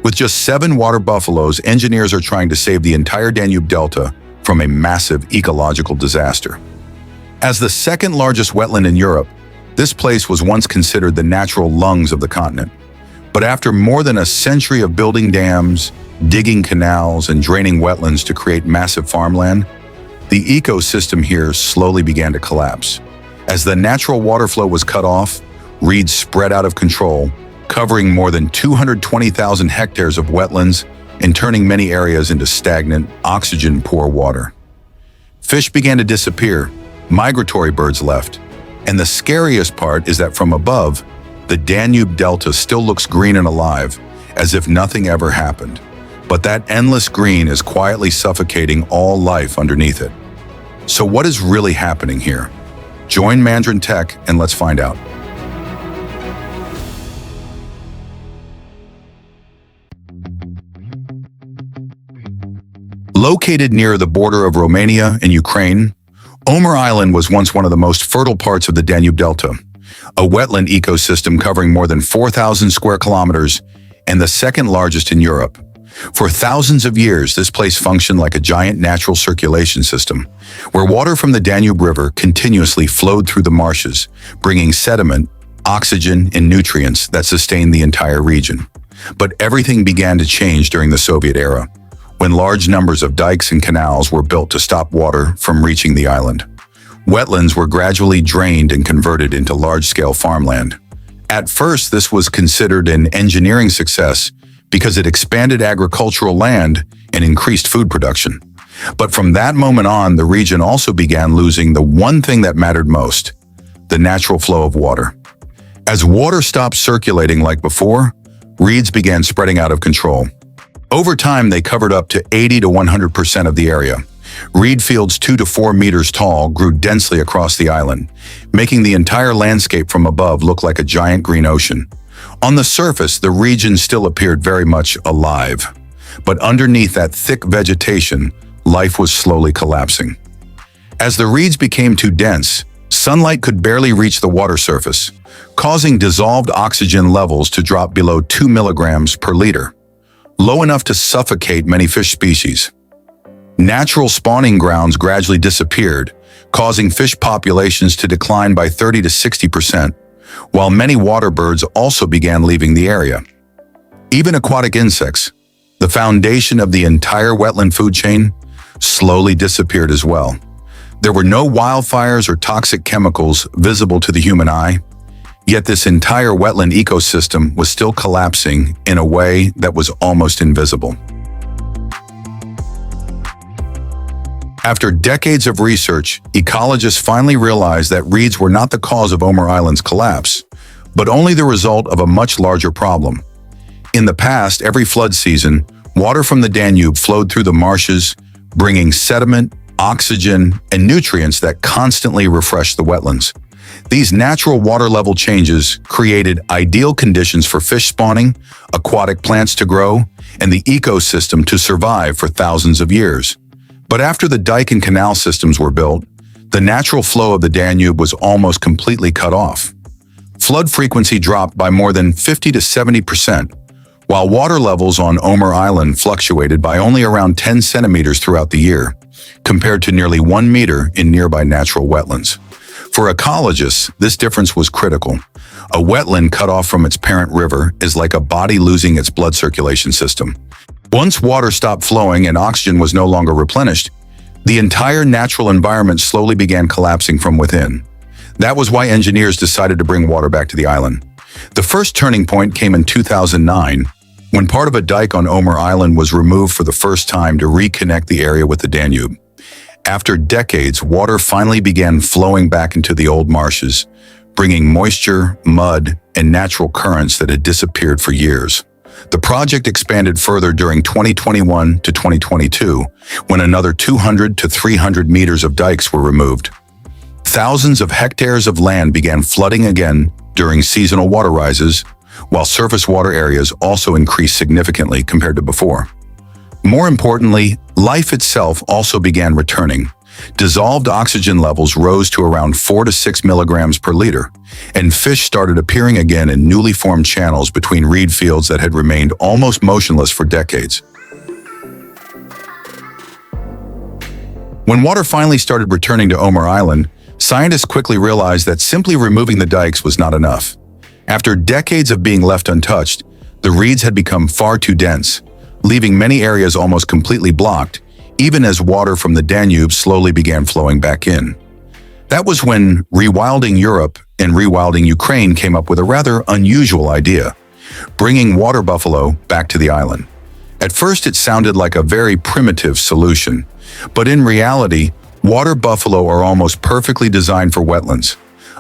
With just 7 water buffaloes, engineers are trying to save the entire Danube Delta from a massive ecological disaster. As the second largest wetland in Europe, this place was once considered the natural lungs of the continent. But after more than a century of building dams, digging canals, and draining wetlands to create massive farmland, the ecosystem here slowly began to collapse. As the natural water flow was cut off, reeds spread out of control, covering more than 220,000 hectares of wetlands and turning many areas into stagnant, oxygen-poor water. Fish began to disappear, migratory birds left, and the scariest part is that from above, the Danube Delta still looks green and alive, as if nothing ever happened. But that endless green is quietly suffocating all life underneath it. So what is really happening here? Join Mandarin Tech and let's find out. Located near the border of Romania and Ukraine, Omer Island was once one of the most fertile parts of the Danube Delta, a wetland ecosystem covering more than 4,000 square kilometers and the second largest in Europe. For thousands of years, this place functioned like a giant natural circulation system, where water from the Danube River continuously flowed through the marshes, bringing sediment, oxygen, and nutrients that sustained the entire region. But everything began to change during the Soviet era, when large numbers of dikes and canals were built to stop water from reaching the island. Wetlands were gradually drained and converted into large-scale farmland. At first, this was considered an engineering success because it expanded agricultural land and increased food production. But from that moment on, the region also began losing the one thing that mattered most: the natural flow of water. As water stopped circulating like before, reeds began spreading out of control. Over time, they covered up to 80 to 100% of the area. Reed fields 2 to 4 meters tall grew densely across the island, making the entire landscape from above look like a giant green ocean. On the surface, the region still appeared very much alive, but underneath that thick vegetation, life was slowly collapsing. As the reeds became too dense, sunlight could barely reach the water surface, causing dissolved oxygen levels to drop below 2 milligrams per liter, low enough to suffocate many fish species. Natural spawning grounds gradually disappeared, causing fish populations to decline by 30 to 60%, while many water birds also began leaving the area. Even aquatic insects, the foundation of the entire wetland food chain, slowly disappeared as well. There were no wildfires or toxic chemicals visible to the human eye, yet this entire wetland ecosystem was still collapsing in a way that was almost invisible. After decades of research, ecologists finally realized that reeds were not the cause of Omer Island's collapse, but only the result of a much larger problem. In the past, every flood season, water from the Danube flowed through the marshes, bringing sediment, oxygen, and nutrients that constantly refreshed the wetlands. These natural water level changes created ideal conditions for fish spawning, aquatic plants to grow, and the ecosystem to survive for thousands of years. But after the dike and canal systems were built, the natural flow of the Danube was almost completely cut off. Flood frequency dropped by more than 50 to 70%, while water levels on Omer Island fluctuated by only around 10 centimeters throughout the year, compared to nearly 1 meter in nearby natural wetlands. For ecologists, this difference was critical. A wetland cut off from its parent river is like a body losing its blood circulation system. Once water stopped flowing and oxygen was no longer replenished, the entire natural environment slowly began collapsing from within. That was why engineers decided to bring water back to the island. The first turning point came in 2009, when part of a dike on Omer Island was removed for the first time to reconnect the area with the Danube. After decades, water finally began flowing back into the old marshes, bringing moisture, mud, and natural currents that had disappeared for years. The project expanded further during 2021 to 2022, when another 200 to 300 meters of dikes were removed. Thousands of hectares of land began flooding again during seasonal water rises, while surface water areas also increased significantly compared to before. More importantly, life itself also began returning, Dissolved oxygen levels rose to around 4 to 6 milligrams per liter, and fish started appearing again in newly formed channels between reed fields that had remained almost motionless for decades. When water finally started returning to Omer Island, scientists quickly realized that simply removing the dikes was not enough. After decades of being left untouched, the reeds had become far too dense, leaving many areas almost completely blocked, even as water from the Danube slowly began flowing back in. That was when Rewilding Europe and Rewilding Ukraine came up with a rather unusual idea, bringing water buffalo back to the island. At first, it sounded like a very primitive solution, but in reality, water buffalo are almost perfectly designed for wetlands.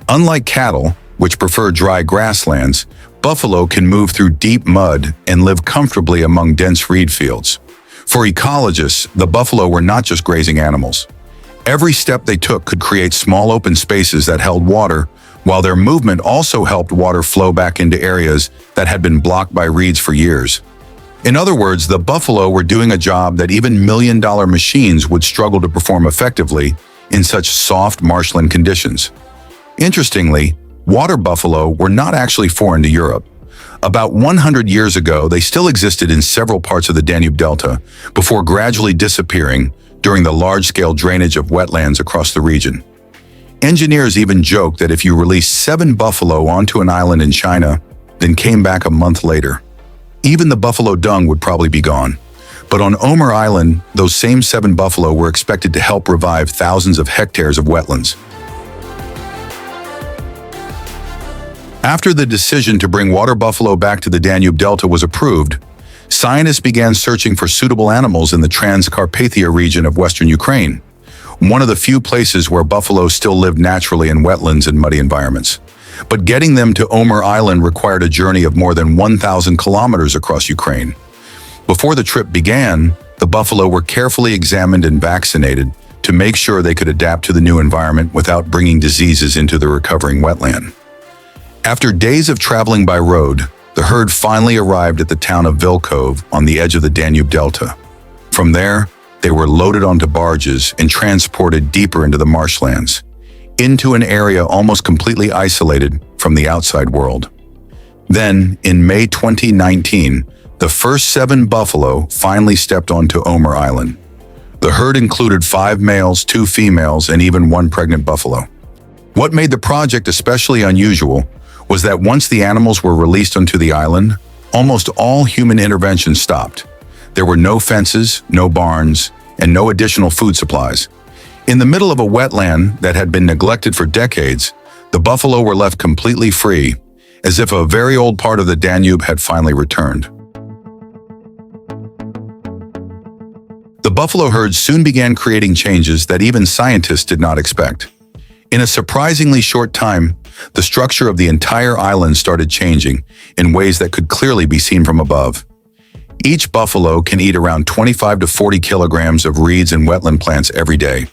Unlike cattle, which prefer dry grasslands, buffalo can move through deep mud and live comfortably among dense reed fields. For ecologists, the buffalo were not just grazing animals. Every step they took could create small open spaces that held water, while their movement also helped water flow back into areas that had been blocked by reeds for years. In other words, the buffalo were doing a job that even million-dollar machines would struggle to perform effectively in such soft marshland conditions. Interestingly, water buffalo were not actually foreign to Europe. About 100 years ago, they still existed in several parts of the Danube Delta before gradually disappearing during the large-scale drainage of wetlands across the region. Engineers even joke that if you released 7 buffalo onto an island in China, then came back a month later, even the buffalo dung would probably be gone. But on Omer Island, those same 7 buffalo were expected to help revive thousands of hectares of wetlands. After the decision to bring water buffalo back to the Danube Delta was approved, scientists began searching for suitable animals in the Transcarpathia region of western Ukraine, one of the few places where buffalo still lived naturally in wetlands and muddy environments. But getting them to Omer Island required a journey of more than 1,000 kilometers across Ukraine. Before the trip began, the buffalo were carefully examined and vaccinated to make sure they could adapt to the new environment without bringing diseases into the recovering wetland. After days of traveling by road, the herd finally arrived at the town of Vilkov on the edge of the Danube Delta. From there, they were loaded onto barges and transported deeper into the marshlands, into an area almost completely isolated from the outside world. Then, in May 2019, the first 7 buffalo finally stepped onto Omer Island. The herd included 5 males, 2 females, and even 1 pregnant buffalo. What made the project especially unusual was that once the animals were released onto the island, almost all human intervention stopped. There were no fences, no barns, and no additional food supplies. In the middle of a wetland that had been neglected for decades, the buffalo were left completely free, as if a very old part of the Danube had finally returned. The buffalo herd soon began creating changes that even scientists did not expect. In a surprisingly short time, the structure of the entire island started changing in ways that could clearly be seen from above. Each buffalo can eat around 25 to 40 kilograms of reeds and wetland plants every day.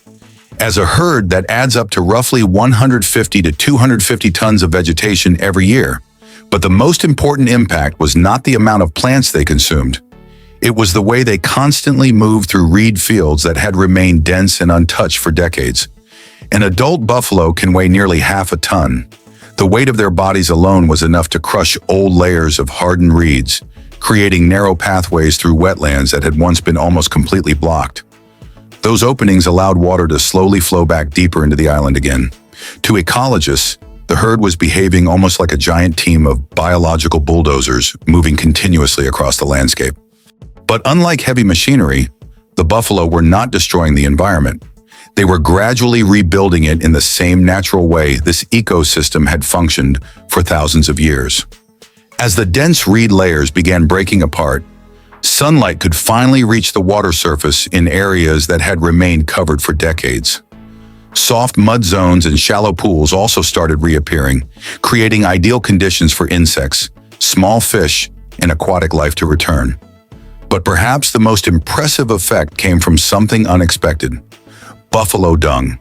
As a herd, that adds up to roughly 150 to 250 tons of vegetation every year. But the most important impact was not the amount of plants they consumed. It was the way they constantly moved through reed fields that had remained dense and untouched for decades. An adult buffalo can weigh nearly half a ton. The weight of their bodies alone was enough to crush old layers of hardened reeds, creating narrow pathways through wetlands that had once been almost completely blocked. Those openings allowed water to slowly flow back deeper into the island again. To ecologists, the herd was behaving almost like a giant team of biological bulldozers moving continuously across the landscape. But unlike heavy machinery, the buffalo were not destroying the environment. They were gradually rebuilding it in the same natural way this ecosystem had functioned for thousands of years. As the dense reed layers began breaking apart, sunlight could finally reach the water surface in areas that had remained covered for decades. Soft mud zones and shallow pools also started reappearing, creating ideal conditions for insects, small fish, and aquatic life to return. But perhaps the most impressive effect came from something unexpected: buffalo dung.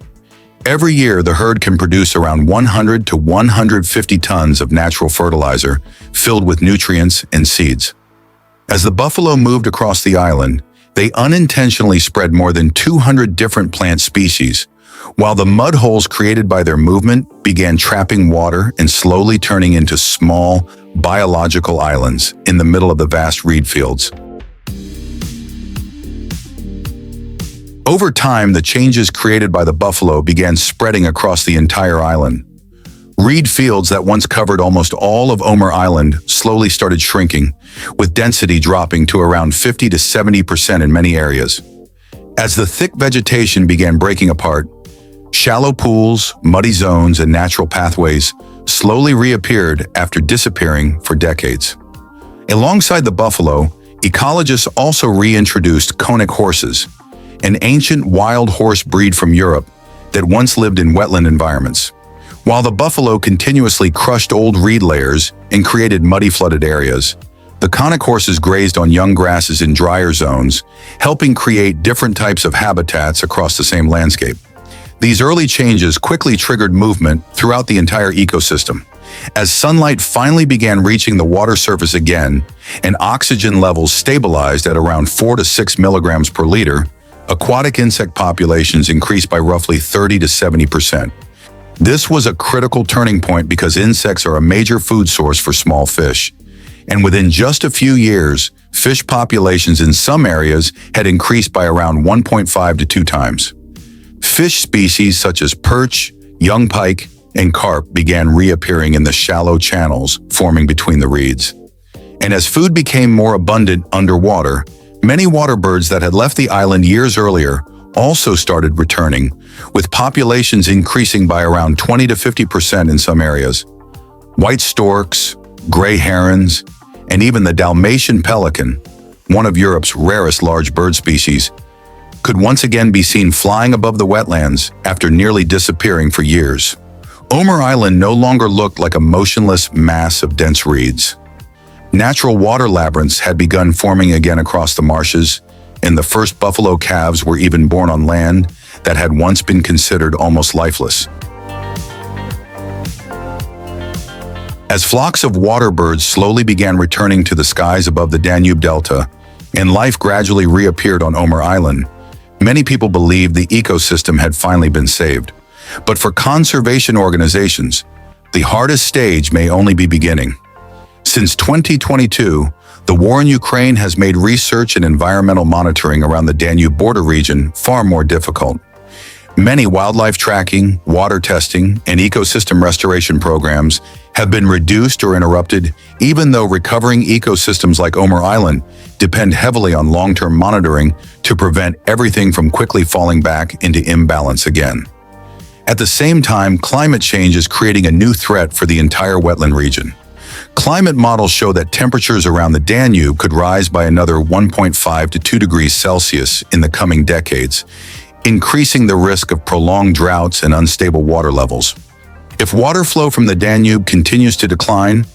Every year, the herd can produce around 100 to 150 tons of natural fertilizer filled with nutrients and seeds. As the buffalo moved across the island, they unintentionally spread more than 200 different plant species, while the mud holes created by their movement began trapping water and slowly turning into small, biological islands in the middle of the vast reed fields. Over time, the changes created by the buffalo began spreading across the entire island. Reed fields that once covered almost all of Omer Island slowly started shrinking, with density dropping to around 50 to 70% in many areas. As the thick vegetation began breaking apart, shallow pools, muddy zones, and natural pathways slowly reappeared after disappearing for decades. Alongside the buffalo, ecologists also reintroduced conic horses, an ancient wild horse breed from Europe that once lived in wetland environments. While the buffalo continuously crushed old reed layers and created muddy flooded areas, the conic horses grazed on young grasses in drier zones, helping create different types of habitats across the same landscape. These early changes quickly triggered movement throughout the entire ecosystem. As sunlight finally began reaching the water surface again and oxygen levels stabilized at around 4 to 6 milligrams per liter, aquatic insect populations increased by roughly 30 to 70%. This was a critical turning point because insects are a major food source for small fish. And within just a few years, fish populations in some areas had increased by around 1.5 to 2 times. Fish species such as perch, young pike, and carp began reappearing in the shallow channels forming between the reeds. And as food became more abundant underwater, many water birds that had left the island years earlier also started returning, with populations increasing by around 20 to 50% in some areas. White storks, gray herons, and even the Dalmatian pelican, one of Europe's rarest large bird species, could once again be seen flying above the wetlands after nearly disappearing for years. Omer Island no longer looked like a motionless mass of dense reeds. Natural water labyrinths had begun forming again across the marshes, and the first buffalo calves were even born on land that had once been considered almost lifeless. As flocks of water birds slowly began returning to the skies above the Danube Delta, and life gradually reappeared on Omer Island, many people believed the ecosystem had finally been saved. But for conservation organizations, the hardest stage may only be beginning. Since 2022, the war in Ukraine has made research and environmental monitoring around the Danube border region far more difficult. Many wildlife tracking, water testing, and ecosystem restoration programs have been reduced or interrupted, even though recovering ecosystems like Omer Island depend heavily on long-term monitoring to prevent everything from quickly falling back into imbalance again. At the same time, climate change is creating a new threat for the entire wetland region. Climate models show that temperatures around the Danube could rise by another 1.5 to 2 degrees Celsius in the coming decades, increasing the risk of prolonged droughts and unstable water levels. If water flow from the Danube continues to decline,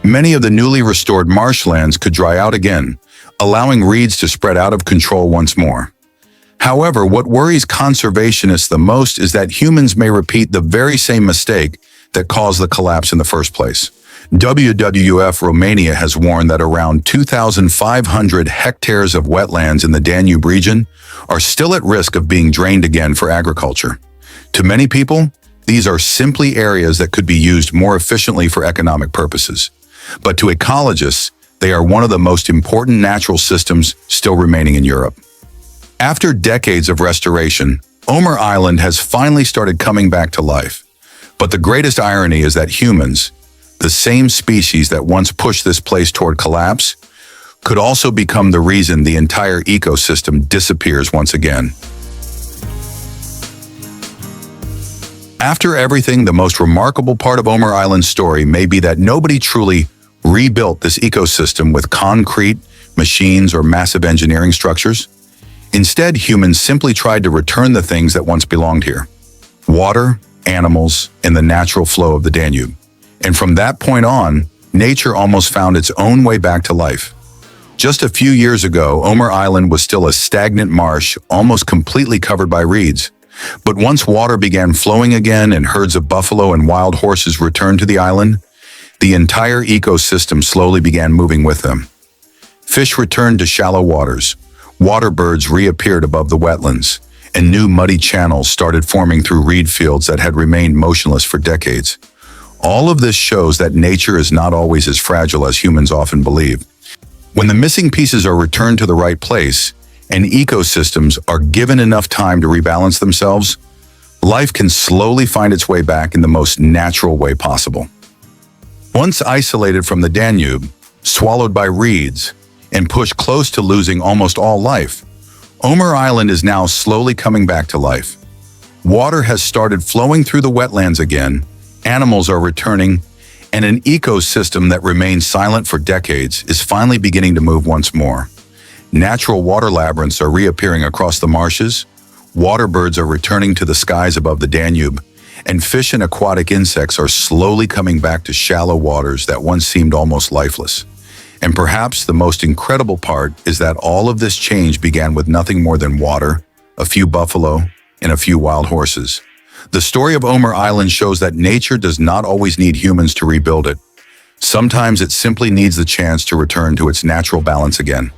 many of the newly restored marshlands could dry out again, allowing reeds to spread out of control once more. However, what worries conservationists the most is that humans may repeat the very same mistake that caused the collapse in the first place. WWF Romania has warned that around 2,500 hectares of wetlands in the Danube region are still at risk of being drained again for agriculture. To many people, these are simply areas that could be used more efficiently for economic purposes. But to ecologists, they are one of the most important natural systems still remaining in Europe. After decades of restoration, Omer Island has finally started coming back to life. But the greatest irony is that humans, the same species that once pushed this place toward collapse, could also become the reason the entire ecosystem disappears once again. After everything, the most remarkable part of Omer Island's story may be that nobody truly rebuilt this ecosystem with concrete, machines, or massive engineering structures. Instead, humans simply tried to return the things that once belonged here: water, animals, and the natural flow of the Danube. And from that point on, nature almost found its own way back to life. Just a few years ago, Omer Island was still a stagnant marsh, almost completely covered by reeds. But once water began flowing again and herds of buffalo and wild horses returned to the island, the entire ecosystem slowly began moving with them. Fish returned to shallow waters, Water birds reappeared above the wetlands, and new muddy channels started forming through reed fields that had remained motionless for decades. All of this shows that nature is not always as fragile as humans often believe. When the missing pieces are returned to the right place, and ecosystems are given enough time to rebalance themselves, life can slowly find its way back in the most natural way possible. Once isolated from the Danube, swallowed by reeds, and pushed close to losing almost all life, Omer Island is now slowly coming back to life. Water has started flowing through the wetlands again, animals are returning, and an ecosystem that remained silent for decades is finally beginning to move once more. Natural water labyrinths are reappearing across the marshes, water birds are returning to the skies above the Danube, and fish and aquatic insects are slowly coming back to shallow waters that once seemed almost lifeless. And perhaps the most incredible part is that all of this change began with nothing more than water, a few buffalo, and a few wild horses. The story of Omer Island shows that nature does not always need humans to rebuild it. Sometimes it simply needs the chance to return to its natural balance again.